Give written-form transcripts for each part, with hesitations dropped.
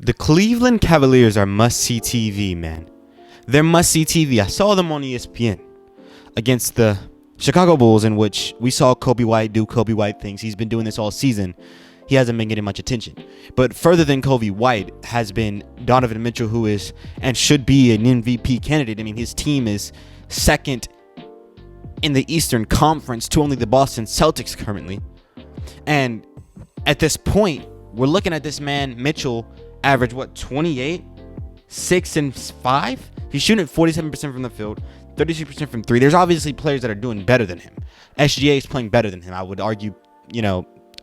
The Cleveland Cavaliers are must-see TV, man. They're must-see TV. I saw them on ESPN against the Chicago Bulls, in which we saw Kobe White do Kobe White things. He's been doing this all season. He hasn't been getting much attention. But further than Kobe White has been Donovan Mitchell, who is and should be an MVP candidate. I mean, his team is second in the Eastern Conference to only the Boston Celtics currently. And at this point, we're looking at this man, Mitchell, average, 28? 6 and 5? He's shooting at 47% from the field, 32% from 3. There's obviously players that are doing better than him. SGA is playing better than him. I would argue,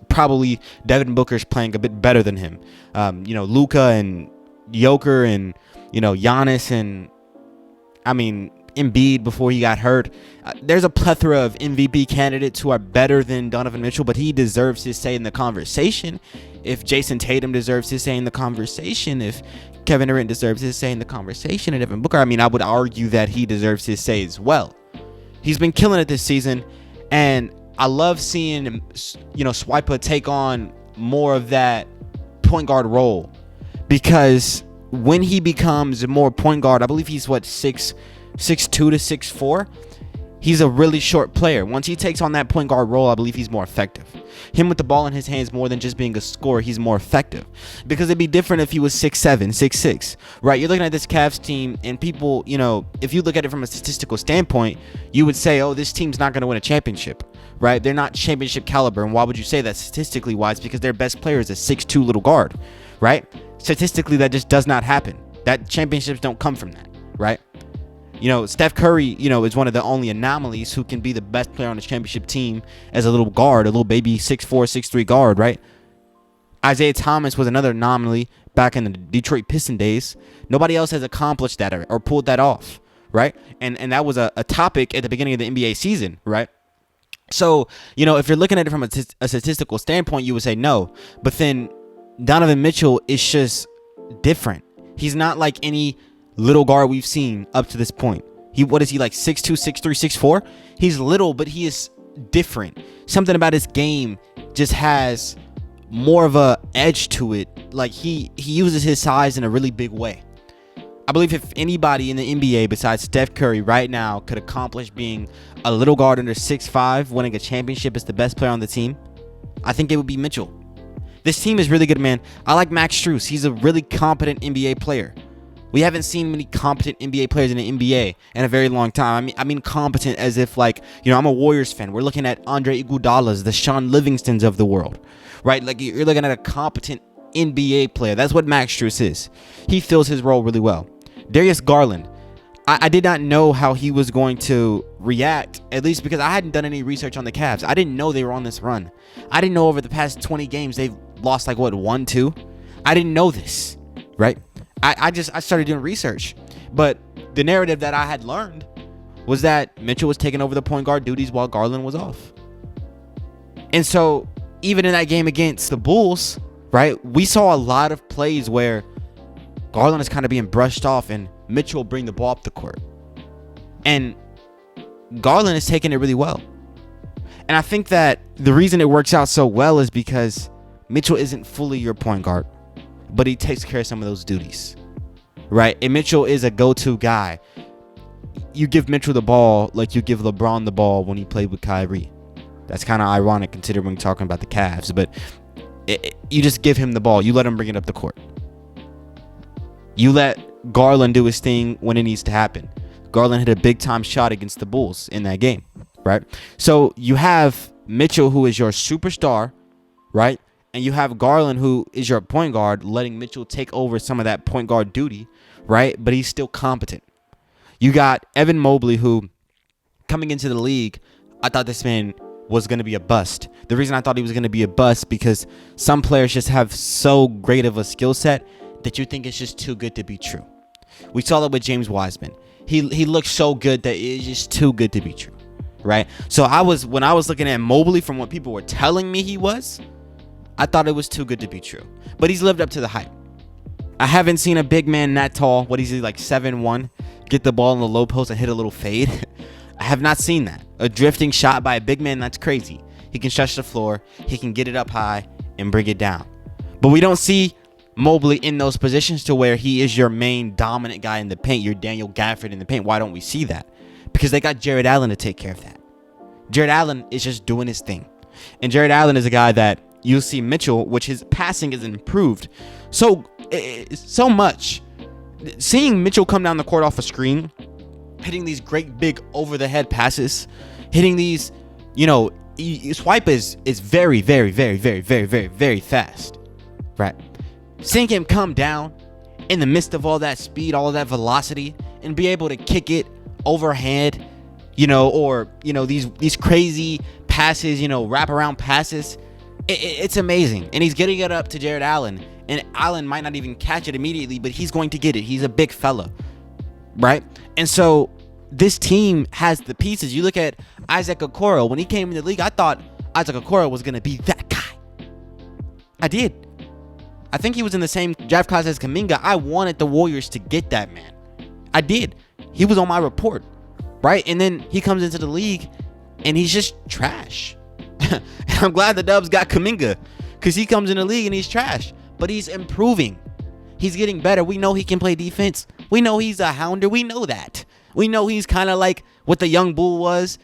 probably Devin Booker's playing a bit better than him. Luka and Joker and, Giannis and, Embiid before he got hurt. There's a plethora of MVP candidates who are better than Donovan Mitchell, but he deserves his say in the conversation. If Jason Tatum deserves his say in the conversation, if Kevin Durant deserves his say in the conversation, and Devin Booker, I would argue that he deserves his say as well. He's been killing it this season, and I love seeing him, Swipa take on more of that point guard role, because when he becomes more point guard, I believe he's 6'2" to 6'4". He's a really short player. Once he takes on that point guard role, I believe he's more effective. Him with the ball in his hands, more than just being a scorer, he's more effective. Because it'd be different if he was 6'7", 6'6", right? You're looking at this Cavs team, and people, if you look at it from a statistical standpoint, you would say, oh, this team's not going to win a championship, right? They're not championship caliber. And why would you say that statistically wise? Because their best player is a 6'2" little guard, right? Statistically, that just does not happen. That championships don't come from that, right? Steph Curry, is one of the only anomalies who can be the best player on the championship team as a little guard, a little baby 6'4", 6'3" guard, right? Isaiah Thomas was another anomaly back in the Detroit Piston days. Nobody else has accomplished that or pulled that off, right? And that was a topic at the beginning of the NBA season, right? So, if you're looking at it from a statistical standpoint, you would say no. But then Donovan Mitchell is just different. He's not like any little guard we've seen up to this point. What is he, like 6'2", 6'3", 6'4"? He's little, but he is different. Something about his game just has more of a edge to it. Like he uses his size in a really big way. I believe if anybody in the NBA besides Steph Curry right now could accomplish being a little guard under 6'5", winning a championship as the best player on the team, I think it would be Mitchell. This team is really good, man. I like Max Strus. He's a really competent NBA player. We haven't seen many competent NBA players in the NBA in a very long time. I mean competent as if I'm a Warriors fan. We're looking at Andre Iguodala's, the Sean Livingstons of the world, right? Like you're looking at a competent NBA player. That's what Max Strus is. He fills his role really well. Darius Garland, I did not know how he was going to react, at least because I hadn't done any research on the Cavs. I didn't know they were on this run. I didn't know over the past 20 games they've lost 1, 2. I didn't know this, right? I started doing research, but the narrative that I had learned was that Mitchell was taking over the point guard duties while Garland was off. And so even in that game against the Bulls, right, we saw a lot of plays where Garland is kind of being brushed off and Mitchell bring the ball up the court. And Garland is taking it really well. And I think that the reason it works out so well is because Mitchell isn't fully your point guard, but he takes care of some of those duties, right? And Mitchell is a go-to guy. You give Mitchell the ball like you give LeBron the ball when he played with Kyrie. That's kind of ironic considering when talking about the Cavs, but you just give him the ball. You let him bring it up the court. You let Garland do his thing when it needs to happen. Garland hit a big-time shot against the Bulls in that game, right? So you have Mitchell, who is your superstar, right? And you have Garland, who is your point guard, letting Mitchell take over some of that point guard duty, right? But he's still competent. You got Evan Mobley, who, coming into the league, I thought this man was going to be a bust. The reason I thought he was going to be a bust, because some players just have so great of a skill set that you think it's just too good to be true. We saw that with James Wiseman. He looked so good that it's just too good to be true, right? So when I was looking at Mobley from what people were telling me he was, I thought it was too good to be true. But he's lived up to the hype. I haven't seen a big man that tall, what is he, 7'1", get the ball in the low post and hit a little fade. I have not seen that. A drifting shot by a big man, that's crazy. He can stretch the floor. He can get it up high and bring it down. But we don't see Mobley in those positions to where he is your main dominant guy in the paint, your Daniel Gafford in the paint. Why don't we see that? Because they got Jared Allen to take care of that. Jared Allen is just doing his thing. And Jared Allen is a guy that you'll see Mitchell, which his passing is improved so much. Seeing Mitchell come down the court off a screen, hitting these great big over the head passes, hitting these, swipe is very, very, very, very, very, very, very fast, right? Seeing him come down in the midst of all that speed, all of that velocity, and be able to kick it overhand, these crazy passes, wraparound passes, it's amazing. And he's getting it up to Jared Allen, and Allen might not even catch it immediately, but he's going to get it. He's a big fella, right? And so this team has the pieces. You look at Isaac Okoro. When he came in the league, I thought Isaac Okoro was going to be that guy. I did. I think he was in the same draft class as Kuminga. I wanted the Warriors to get that man. I did. He was on my report, right? And then he comes into the league, and he's just trash. And I'm glad the Dubs got Kuminga, because he comes in the league and he's trash. But he's improving. He's getting better. We know he can play defense. We know he's a hounder. We know that. We know he's kind of like what the young bull was,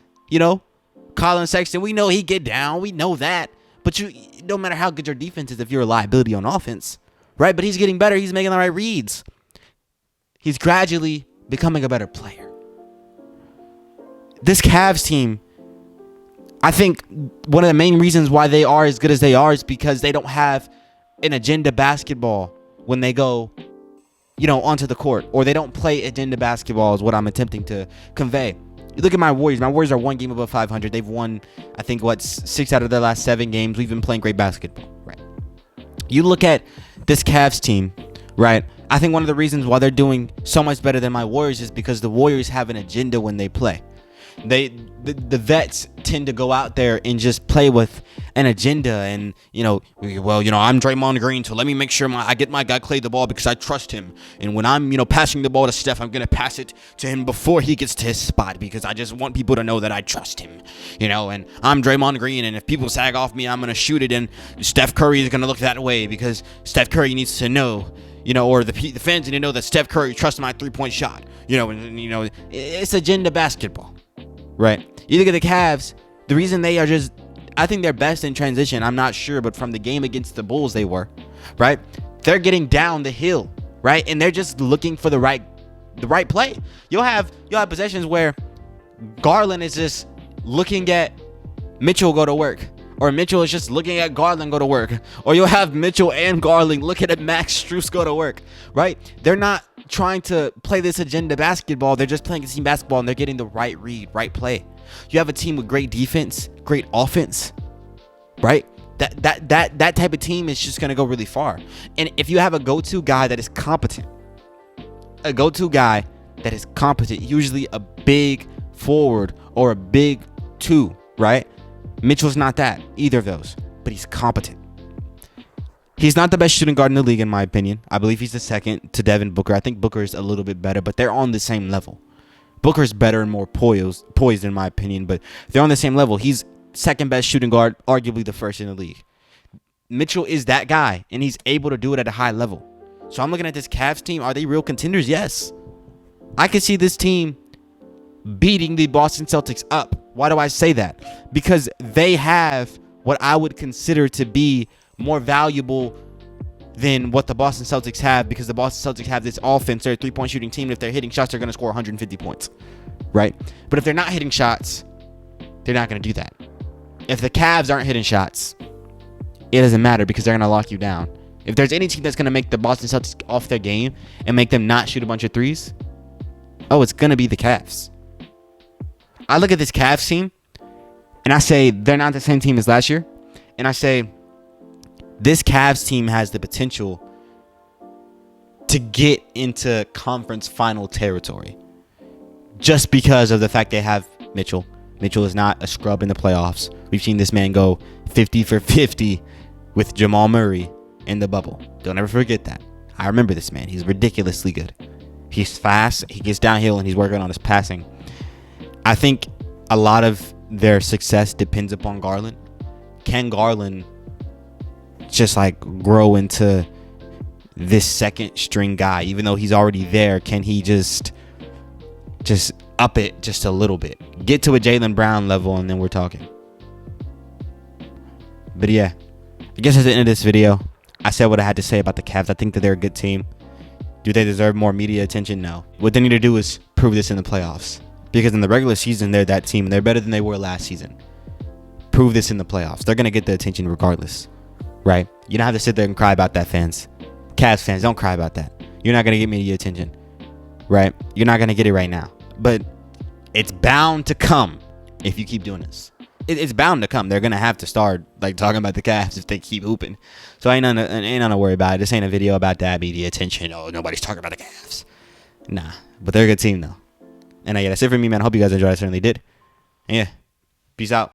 Colin Sexton. We know he get down. We know that. But no matter how good your defense is, if you're a liability on offense, right? But he's getting better. He's making the right reads. He's gradually becoming a better player. This Cavs team, I think one of the main reasons why they are as good as they are is because they don't have an agenda basketball when they go, onto the court, or they don't play agenda basketball is what I'm attempting to convey. You look at my Warriors. My Warriors are one game above 500. They've won, I think, 6 out of their last 7 games. We've been playing great basketball, right? You look at this Cavs team, right? I think one of the reasons why they're doing so much better than my Warriors is because the Warriors have an agenda when they play. The vets tend to go out there and just play with an agenda, and I'm Draymond Green, so let me make sure I get my guy Clay the ball because I trust him. And when I'm passing the ball to Steph, I'm gonna pass it to him before he gets to his spot because I just want people to know that I trust him. And I'm Draymond Green, and if people sag off me, I'm gonna shoot it, and Steph Curry is gonna look that way because Steph Curry needs to know. Or the fans need to know that Steph Curry trusts my 3-point shot. It's agenda basketball. Right. You look at the Cavs, the reason they are I think they're best in transition. I'm not sure, but from the game against the Bulls, they were, right? They're getting down the hill, right? And they're just looking for the right play. You'll have possessions where Garland is just looking at Mitchell go to work, or Mitchell is just looking at Garland go to work, or you'll have Mitchell and Garland looking at Max Strus go to work, right? They're not trying to play this agenda basketball. They're just playing team basketball, and they're getting the right read, right play. You have a team with great defense, great offense, right? That type of team is just going to go really far. And if you have a go-to guy that is competent, usually a big forward or a big 2, right? Mitchell's not that, either of those, but he's competent. He's not the best shooting guard in the league, in my opinion. I believe he's the second to Devin Booker. I think Booker is a little bit better, but they're on the same level. Booker's better and more poised, in my opinion, but they're on the same level. He's second best shooting guard, arguably the first in the league. Mitchell is that guy, and he's able to do it at a high level. So I'm looking at this Cavs team. Are they real contenders? Yes. I can see this team beating the Boston Celtics up. Why do I say that? Because they have what I would consider to be more valuable than what the Boston Celtics have, because the Boston Celtics have this offense. They're a 3-point shooting team. If they're hitting shots, they're going to score 150 points, right? But if they're not hitting shots, they're not going to do that. If the Cavs aren't hitting shots, it doesn't matter because they're going to lock you down. If there's any team that's going to make the Boston Celtics off their game and make them not shoot a bunch of threes, it's going to be the Cavs. I look at this Cavs team, and I say they're not the same team as last year. And I say this Cavs team has the potential to get into conference final territory just because of the fact they have Mitchell. Mitchell is not a scrub in the playoffs. We've seen this man go 50 for 50 with Jamal Murray in the bubble. Don't ever forget that. I remember this man. He's ridiculously good. He's fast. He gets downhill, and he's working on his passing. I think a lot of their success depends upon Garland. Can Garland just grow into this second string guy, even though he's already there? Can he just up it just a little bit, get to a Jaylen Brown level, and then we're talking. But yeah, I guess at the end of this video, I said what I had to say about the Cavs. I think that they're a good team. Do they deserve more media attention? No. What they need to do is prove this in the playoffs, because in the regular season, they're that team. They're better than they were last season. Prove this in the playoffs. They're going to get the attention regardless, right? You don't have to sit there and cry about that, fans. Cavs fans, don't cry about that. You're not going to get media attention, right? You're not going to get it right now. But it's bound to come if you keep doing this. It's bound to come. They're going to have to start like talking about the Cavs if they keep hooping. So ain't nothing to worry about. This ain't a video about that media attention. Oh, nobody's talking about the Cavs. Nah, but they're a good team though. And yeah, that's it for me, man. I hope you guys enjoyed. I certainly did. And yeah, peace out.